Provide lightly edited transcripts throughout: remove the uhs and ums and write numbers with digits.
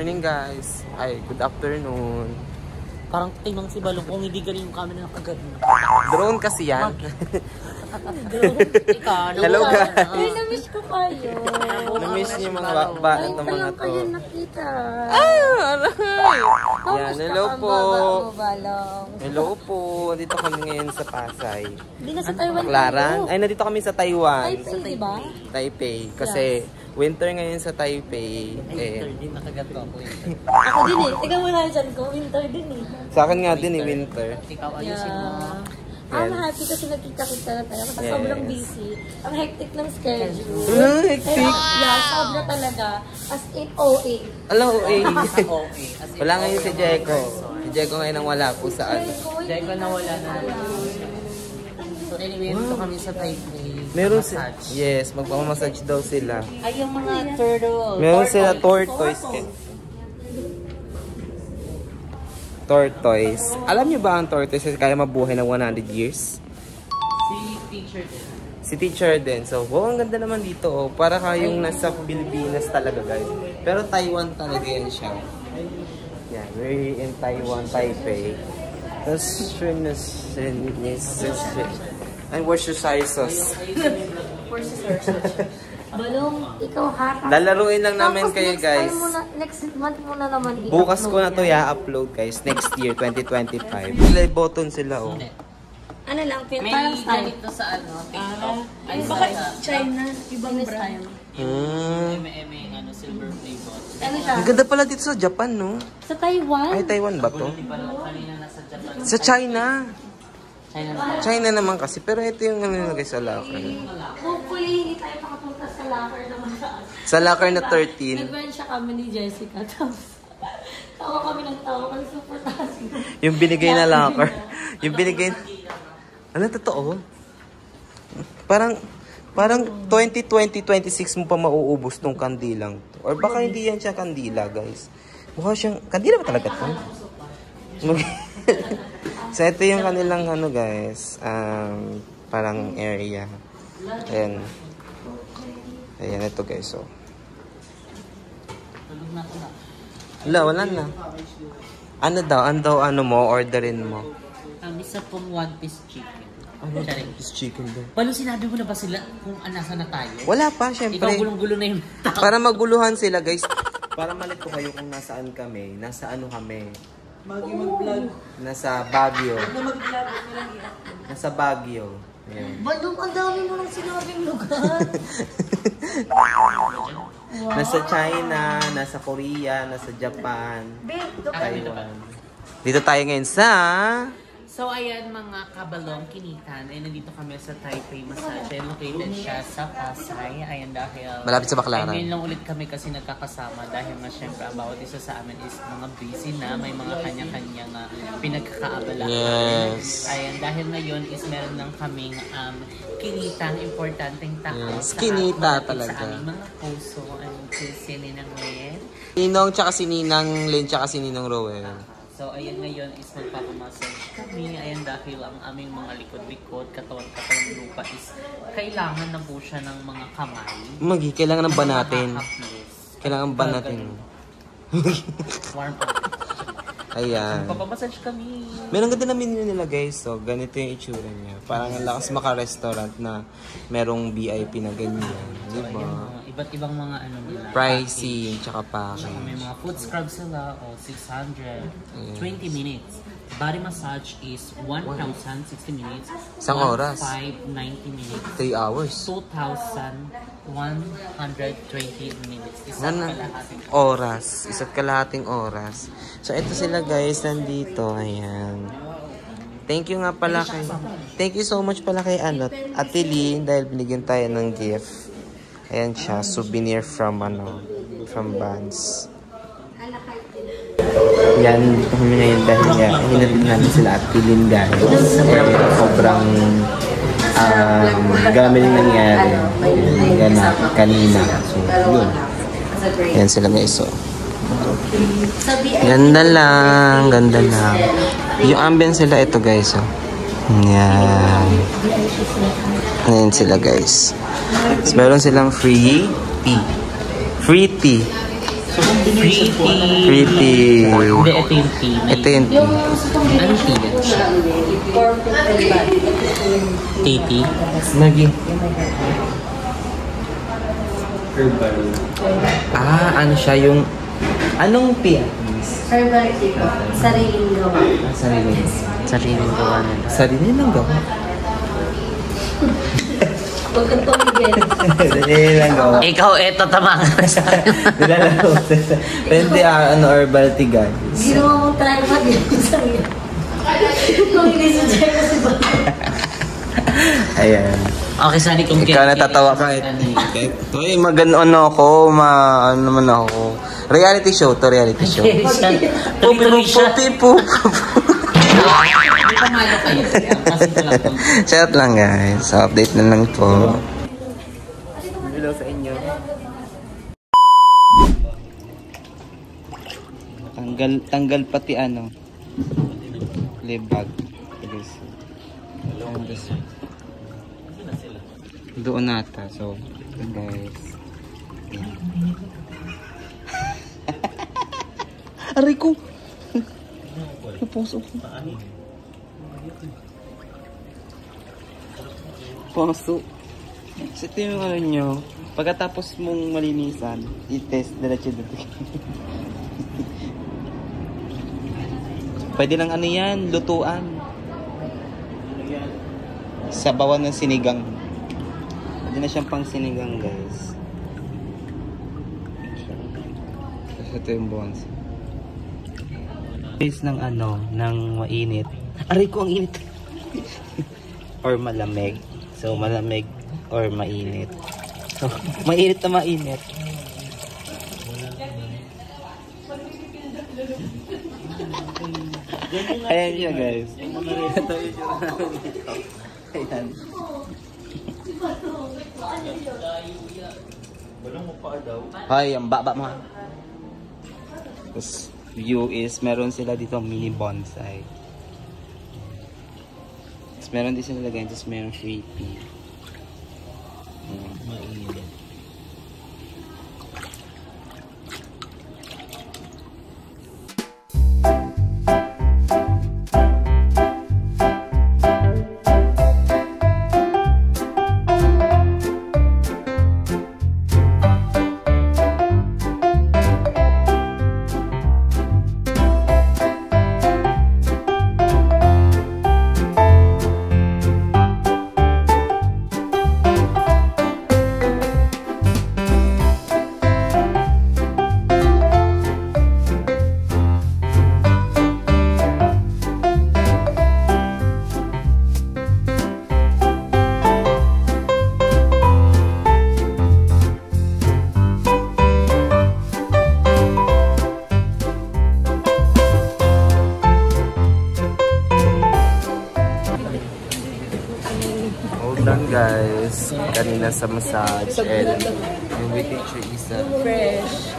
morning guys. Ay, good afternoon. Parang timang si Balong kung hindi galing yung camera nakagano. Drone kasi yan. Hello guys. Ay, na-miss ko kayo. Na-miss niyo mga bata at mga lang to. kayo nakita. Aray! Yan, hello po. Balong. Hello po. Dito kami ngayon sa Pasay. Hindi na sa Taiwan Baklaran. Ay, nandito kami sa Taiwan. Taipei, di ba? Taipei. Kasi winter ngayon sa Taipei. Hindi nakagat ko ako eh. Ako din eh. Ikaw wala dyan ko. Winter din eh. Sa akin nga din eh, winter. Ikaw ayusin mo. I'm happy kasi nagkita-kita na tayo. Kasi sobrang busy. Ang hectic ng schedule. Hectic? Yeah, sobra talaga. As in OA. Hello, eh. Okay. Wala ngayon si Jeko. Si Jeko ngayon ang wala po saan. Dahil ko nawala na naman. So anyway, ito kami sa Taipei. Meron Massage. yes, magpapamassage daw sila. Ay, yung mga turtle. Meron sila tortoise. Tortoise. Alam niyo ba ang tortoise kaya mabuhay ng 100 years? Si teacher din. Si teacher din. So, wow, ang ganda naman dito. Oh. Para kayong nasa Pilipinas talaga, guys. Pero Taiwan talaga yan siya. Yeah, we're in Taiwan, Taipei. And where's your sizes? Balong, ikaw ha. Lalaruin lang namin kayo, guys. Next month mo na naman i-upload. Bukas ko na to i-upload, guys. Next year, 2025. Play button sila, oh. Ano lang, May parang style. ganito sa ano, TikTok. Ay, Baka sa China, ibang brand. may ano, silver play button. Ano siya? Ang ganda pala dito sa Japan, no? Sa Taiwan? Ay, Taiwan ba to? Kanina nasa Japan. Sa China. China na. China naman kasi. Pero ito yung ano nilagay sa locker. Hopefully, hindi tayo makapunta sa locker na mataas. Sa locker na 13. Nag-bench kami ni Jessica. Tapos, tawa kami ng tawa kasi super taas. Yung binigay na locker. Yung binigay na... Ano, totoo? Parang 2020-2026 mo pa mauubos tong kandilang to. Or baka hindi yan siya kandila, guys. Mukha siyang... Kandila ba talaga to? So, ito yung kanilang ano, guys. Parang area. Ayan. Ayan, ito, guys. So. Wala na. Ano daw? Ano mo? Orderin mo. Isa pong one-piece chicken. Ano? This chicken daw. Paano sinabi mo na ba sila kung nasa na tayo? Wala pa, syempre. Ikaw gulong-gulo na yung tao. Para maguluhan sila, guys. Para malito kayo kung nasaan kami. Nasa ano kami. Mag-vlog. Nasa Baguio. Nasa Baguio. Ayan. Balong, ang dami mo nang sinabing lugar. Nasa China, nasa Korea, nasa Japan, Taiwan. Dito tayo ngayon sa... So, ayan mga kabalong kinitan. Ay, nandito kami sa Taipei Massage. Located siya sa Pasay. Ayan dahil... Malapit sa Baklaran. Ngayon lang ulit kami kasi nagkakasama dahil nga syempre ang bawat isa sa amin is mga busy na. May mga kanya-kanyang pinagkakaabalahan. Yes. Ayan, dahil ngayon is meron lang kaming kinitang importanteng tao. Yes, kinita talaga. Sa aming mga puso. Ang si Ninang Lynn. Ninong, tsaka si Ninang Lynn, tsaka si Ninong Rowell. So, ayan ngayon is magpapamassage kami. Ayan dahil ang aming mga likod-likod, katawan-katawan lupa is kailangan na po siya ng mga kamay. Kailangan ng banatin. Nakaka-plus. Kailangan banatin. Warm up. Ayan. Magpapamassage kami. Meron ganda na menu nila, guys. So, ganito yung itsura niya. Parang ang lakas maka-restaurant na merong VIP na ganyan. Diba? Iba't ibang mga ano nila. Pricey, tsaka pake. May mga foot scrub sila o 600. 20 minutes. Body massage is 1,060 minutes. Isang oras. 590 minutes. 3 hours. 2,120 minutes. Isang kalahating oras. Isa't kalahating oras. So, ito sila, guys. Nandito. Ayan. Thank you nga pala kay... Thank you so much pala kay Ate Lynn dahil binigyan tayo ng gift. Ayan siya. Souvenir from from Vans. Yan, dito kami ngayon dahil hinatid namin sila at Pilin, guys. Sobrang gamit yung nangyari. Yan na, kanina. So, yun. Yan sila, guys. So, ganda lang. Yung ambience sila, ito, guys. So, yan. Yan sila, guys. So, meron silang free tea. Free tea. Free tea. Hindi, ito yung tea. Ito yung tea. Anong tea yan siya? Tea? Lagi. Ano siya yung... Anong tea? Herbal tea po. Sariling gawa. Sariling gawa nila. Sarili ng gawa. Huwag kang tumigil. Sarili ng gawa. Ikaw, eto tama ka sa Nilalaro. Pwede herbal tea guys. Ginawa mong try ba dito sa iyo? Tumigil sa dyan kasi ba? Ayan. Okay, sorry kung Ikaw natatawa ka. Uy, ano ako, ano naman ako. Reality show to, reality show. Tuloy-tuloy siya. Pupi. Hindi pa malo kayo. Kasi ito lang. Shout lang guys. So, update na lang po. Hello sa inyo. Tanggal pati libag. Doon nata. So, guys. Aray ko! Puso ko. Puso. So, ito yung nyo. Pagkatapos mong malinisan, i-test diretso dito. Pwede lang yan, lutuan. Sabawan ng sinigang. Pwede na siyang pang sinigang, guys. Ito yung bones. Base ng ng mainit. Aray ko, ang init. Or malamig. So, malamig or mainit. So, mainit na mainit. Ayan siya, guys. Ayan. Ay, ang baba mga. Tapos, view is, meron sila dito mini bonsai. Tapos, meron din sila ganyan. Tapos, meron free tea. Mainit. Done guys, kanina sa massage and yung waiting siya isa Fresh.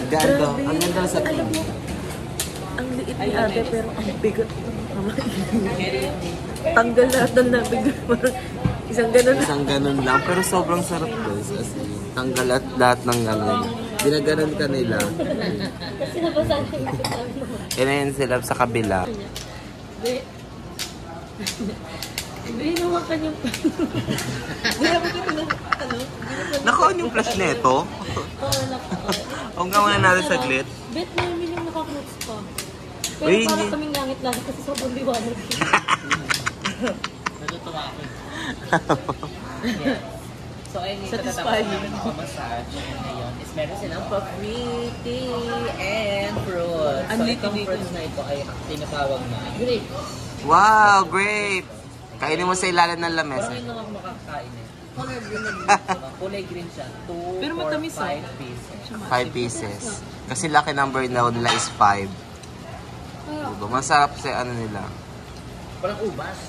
ganda, ang ganda sa TV. Ang liit ni ate pero ang bigat. Tanggal lahat ng nabigat. Isang ganun Lang pero sobrang sarap guys, as in, tanggal at lahat ng ganun. Ginaganon ka nila. Kasi nabasahan ko yung Inayin sila sa kabila. Hindi naman kanyang Naka-on yung flash neto. Huwag nga muna natin saglit. Bet namin yung naka-close pa. Pero Uy, parang hindi. kaming langit-langit kasi sobrang liwanag. Natutuwa ako. So, ayun yung Satisfying. massage. Ngayon is meron silang pa-free tea and fruits. So, itong fruits na ito ay tinatawag na Great. Wow, great! Kainin mo sa ilalim ng lamesa. Pero yun lang ako makakain eh. Kulay green siya. 2, Pero 4, matamis, 5 pieces. 5 pieces. Kasi lucky number na nila is 5. Diba? Masarap sa nila. Walang ubas.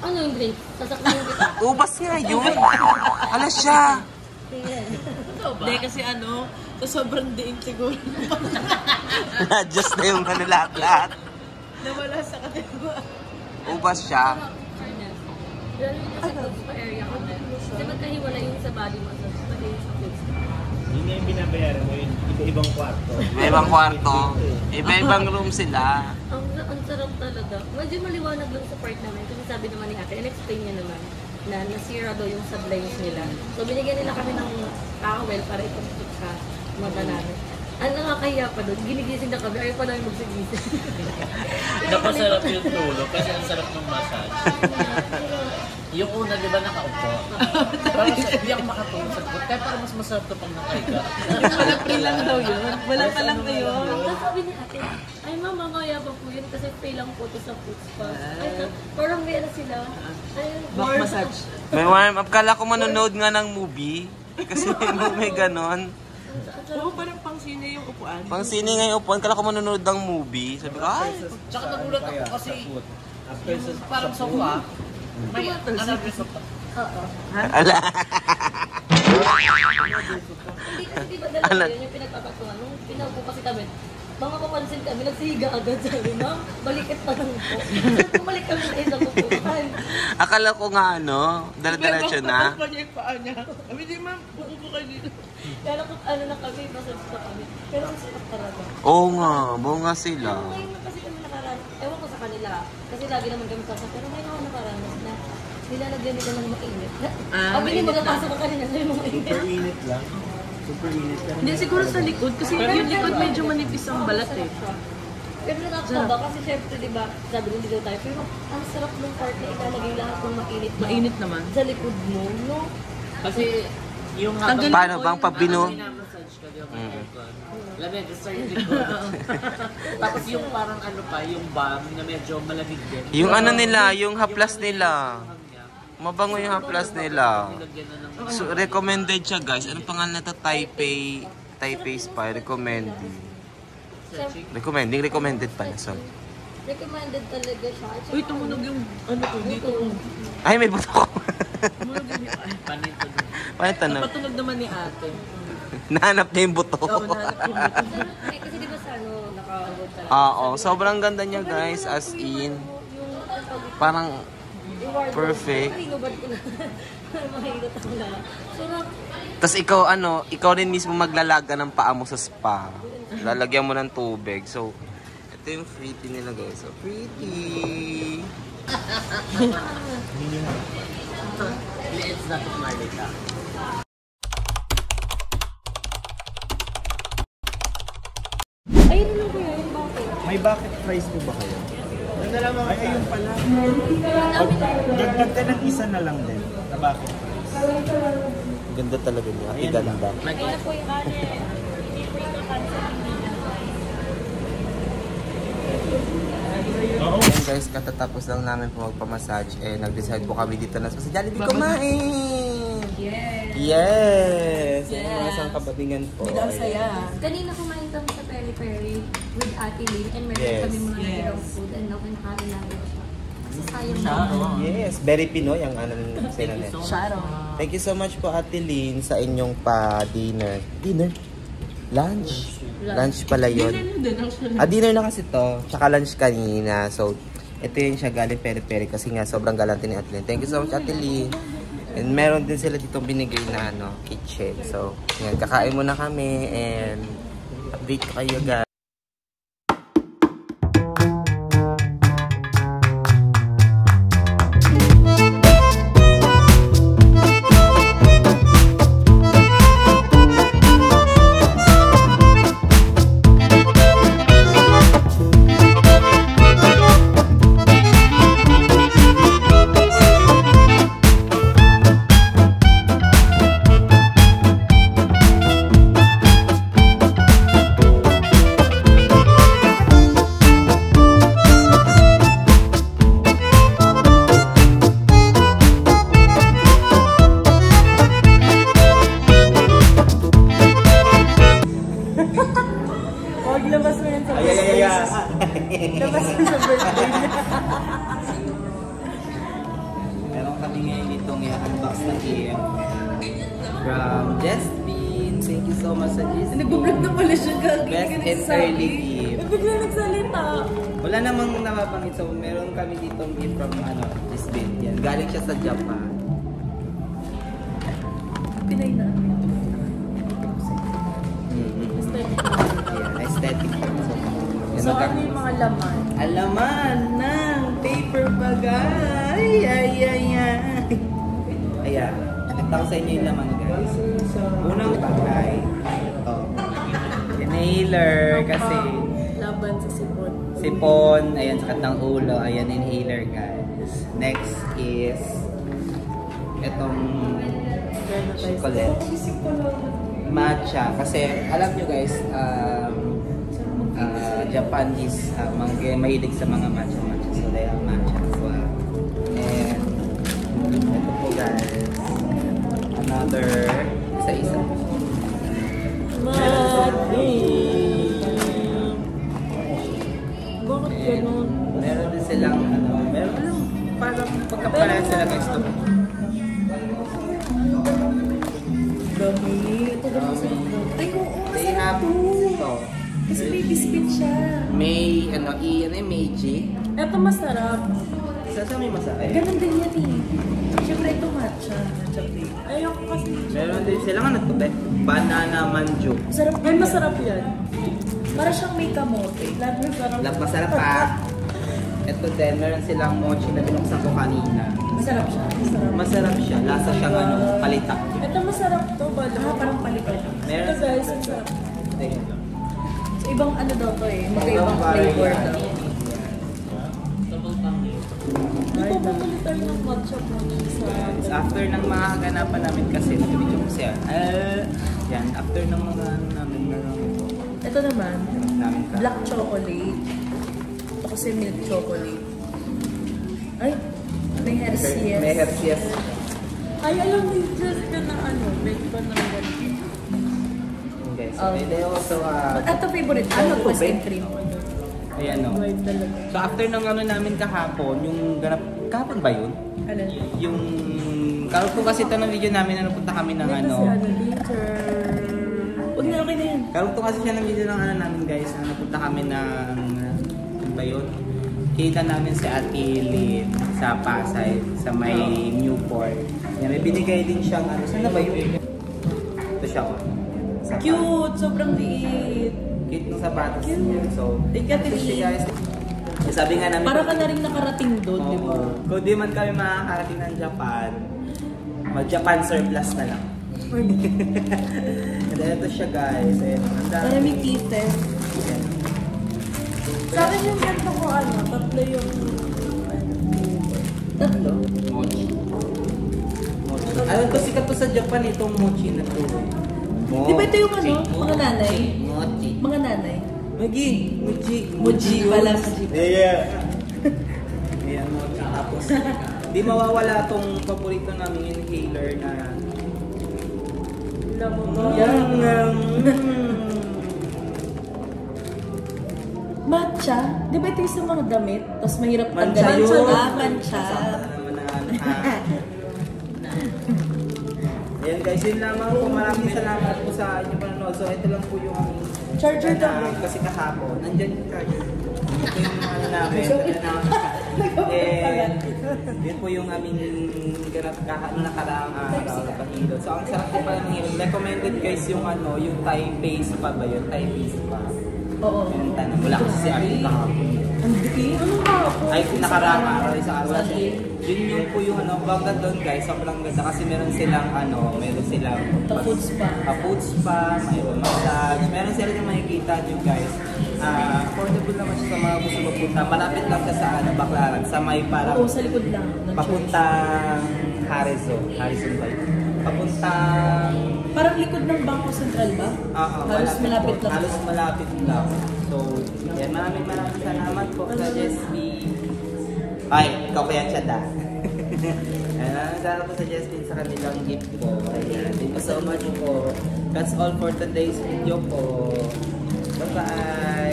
Ano yung grape? Sasakmahin kita. Ubas nga yun! Ala siya! Hindi kasi sa sobrang diin siguro. Na-adjust na yung lahat-lahat. Nawala sa kategwa. Ubas siya. Dahil sa close pa area ko na. Kasi magkahiwala yung sa body massage, pati yung sa face. Yun nga yung binabayaran mo, yung iba-ibang kwarto. Iba-ibang kwarto. Iba-ibang room sila. Ang sarap talaga. Medyo maliwanag lang sa part namin. Kasi sabi naman ni ate, in-explain niya naman na nasira daw yung sublines nila. So binigyan nila kami ng towel para ipagpit sa mata namin. Ang nakakahiya pa doon, ginigising na kami, ayaw pa namin magsigising. Napasarap yung tulog kasi ang sarap ng massage. Yung una, di ba, nakaupo? Parang hindi ako makatulog sa likod. Kaya parang mas masarap to pag nakahiga. Wala free lang daw yun. Wala pa lang na yun. Tapos sabi ni ate, ay ma'am, mamaya pa po yun kasi pay lang po to sa food spa. Ay, parang may ano sila. Ay, Back massage. May warm up. Kala ko manonood nga ng movie. Kasi may ganon. Oo, parang pang sine yung upuan. Pang sine nga yung upuan. Kala ko manonood ng movie. Sabi ko, ay. Tsaka nagulat ako kasi parang sofa. May ano yung sofa? oo. Ala. Hindi kasi di ba dalawa yun yung pinagpapatuan. Nung pinaupo kasi kami, mga papansin kami, nagsihiga agad sabi, ma'am, balikat pa lang po. So, bumalik kami sa isang upuan. Akala ko nga dala-diretso na. Tapos pa niya yung paa niya. Sabi di ma'am, uupo kayo dito. Kaya kung ano na kami, massage na kami. Pero ang sarap talaga. Oo nga, bunga sila. Pero ngayon na kasi kami nakaranas, ewan ko sa kanila, kasi lagi naman kami kasama, pero ngayon ako nakaranas na nilalagyan nila ng mainit. Sabi niya, magpapasok ka kanina sa yung mainit. Super init lang. Super init lang. Hindi, siguro sa likod. Kasi yung likod medyo manipis ang balat eh. Pero nakakaba kasi syempre, di ba, sabi nila dito tayo, pero ang sarap ng part na ilalagay lahat ng mainit na Mainit naman. sa likod mo, no? Kasi yung Tanggalin Paano bang pabino? Minamassage ka yung aircon. Lamig, sa yung likod. Tapos yung parang ano pa, yung balm na medyo malamig din. Yung ano nila, yung haplas nila. Mabango yung haplas nila. Nilagyan na ng So, recommended siya guys. Anong pangalan na ito? Taipei Spa. Recommended. Recommended pala. Sorry. Recommended talaga siya. At saka Uy, tumunog yung ano ko dito. Ay, may buto ko. Tumunog yung panito. Paano tanong? Napatunog naman ni ate. Nahanap niya yung buto. Oo, nahanap yung buto. kasi di ba sa ano, naka-abot talaga. Oo, sobrang ganda niya guys. As in, parang perfect. Inubad ko na. Mahirap ako na. Sarap. Tapos ikaw rin mismo maglalaga ng paa mo sa spa. Lalagyan mo ng tubig. So, ito yung pretty nila guys. So, pretty. It's not Marlita. Ayun naman ko yun, bakit? May bucket fries po ba kayo? Ay, ayun pala. Dagdag ka ng isa na lang din na bucket fries. Ganda talaga niya. Ayan Ganda. Kaya po yung kanin. Hindi po yung kanin. Oo. Ayan guys, katatapos lang namin po magpamassage. Nag-decide po kami dito na sa Jollibee kumain! Yes! Yes! Mga isang kababingan po. Bidang saya. Kanina kumain kami sa Peri Peri with Ate Lynn and meron Yes. kami mga Yes. yes. food and now kinakain namin siya. Kasi sayang Siya, naman. oo. Yes! Very Pinoy ang anong sinanet. Sharon. Thank you so much po Ate Lynn sa inyong pa-dinner. Dinner? Lunch? Lunch pala yun. Dinner na kasi to. Tsaka lunch kanina. So, ito yun siya galing Peri-Peri kasi nga sobrang galante ni Ate Lynn. Thank you so much Ate Lynn. And meron din sila ditong binigay na kitchen. So, yan, kakain muna kami and update ko kayo guys. Huwag labas mo yan sa birthday. Labas mo sa birthday. Meron kami ngayon itong i-unbox na gift from Jespin. Thank you so much sa Jespin. Nag-vlog na pala siya gagawin. Best and early gift. Bigla nagsalita. Wala namang napapangit. So, meron kami ditong gift from Jespin. Yan. Galing siya sa Japan. Pinay na. Ayan, aesthetic. So, ano yung mga laman? Alaman ng paper bagay. Ayan. Nakita ko sa inyo yung laman, guys. Unang bagay. Ito. Inhaler kasi Laban sa sipon. sipon. Ayan, sakit ng ulo. Ayan, inhaler, guys. Next is itong chocolate. Matcha. Kasi alam nyo, guys, Japan is mahilig sa mga matcha. So, they have matcha as well. And ito po, guys. Another isa-isa. Bakit ganun? Meron din silang meron lang parang pagkapalan sila, guys. Dami. Ito dami sa loob. Ay, oo. They have ito. Kasi may biscuit siya. May Meiji. Ito masarap. Sa may masakit. Ganun din yan eh. Siyempre ito matcha. Ayoko kasi. Meron din silang banana manju. Masarap. Ay, masarap yan. Para siyang may kamote. Lap masarap pa. Ito din, meron silang mochi na binuksan ko kanina. Masarap siya. Masarap. Masarap siya. Lasa siyang palitak. Ito masarap to. Parang palitan. Meron Ito guys, masarap. Ayan. So, ibang ano daw to eh. Magkaibang flavor daw. Di ba bumili tayo ng matcha sa... After ng mga kaganapan namin kasi, nag-video ko siya. Yan, after ng mga namin meron Ito naman, namin ka. black chocolate. Ito kasi milk chocolate. Ay, may Hershey's. May Hershey's. Ay, alam mo yung Jessica na ano, make ba ng ganito? Okay, so they also Ito favorite ko, Ano to, cookies and babe? cream. ayan o. White talaga. So after ng ano namin kahapon, yung ganap, kahapon ba yun? Ano? Yung, kahapon kasi ito ng video namin na napunta kami ng ano. Liter. Huwag na okay na yan. Kahapon kasi siya ng video ng ano namin guys, na napunta kami ng, ano ba yun? Kita namin si Ate Lynn sa Pasay, sa may Newport. Yan, may binigay din siyang ano, saan na ba yun? Ito siya ko. Cute! Sobrang liit. Cute ng sapatos niya. So, Ikaw, ito siya guys. Sabi nga namin, Para ka na rin nakarating doon, di ba? kung di man kami makakarating ng Japan, mag-Japan surplus na lang. And then ito siya guys. Ayan, ang dami. Para may kisses. Ayan. Sa akin yung ganito ko ano, tatlo yung... Tatlo? Mochi. Mochi. Alam ko sikat to sa Japan itong mochi na to. Di ba ito yung ano? Mga nanay? Mochi. Mga nanay? Mochi. Mochi. Mochi pala. Yeah. Ayan, mochi. Tapos, di mawawala tong paborito namin inhaler na Yang Matcha? Di ba ito yung sa mga damit? Tapos mahirap Mancha tanggalin. yun. Mancha. Ayan guys, yun lamang po. Maraming salamat po sa inyo panonood. So ito lang po yung aming Charger ka ba? kasi kahapon. Nandyan yung charger. Ito yung ano namin. Yun po yung aming nakaraang araw na pahilot. So ang sarap po pala ng hilot. Recommended guys yung ano, yung Thai paste pa ba yun? Thai paste pa. Oo. Yung tanong. Wala kasi si Arvin kahapon. Ang diki? Anong kahapon? Ay, nakaraang araw sa araw. Yun yung po yung ano, bangga doon guys, sobrang ganda kasi meron silang ano, meron silang Food spa. food spa, may massage, meron sila yung makikita nyo guys. Affordable naman siya sa mga gusto magpunta. Malapit lang siya sa ano, Baclaran, sa may parang Oo, sa likod lang. ng church. papuntang Harrison ba yun? Papuntang Parang likod ng Bangko Sentral ba? Halos malapit lang. Halos malapit lang. So, yan, maraming salamat po sa Jesby. Ay, ikaw kaya siya da. Maraming salamat po sa Jesby sa kanilang gift po. Ayan, thank you so much po. That's all for today's video po. Bye-bye!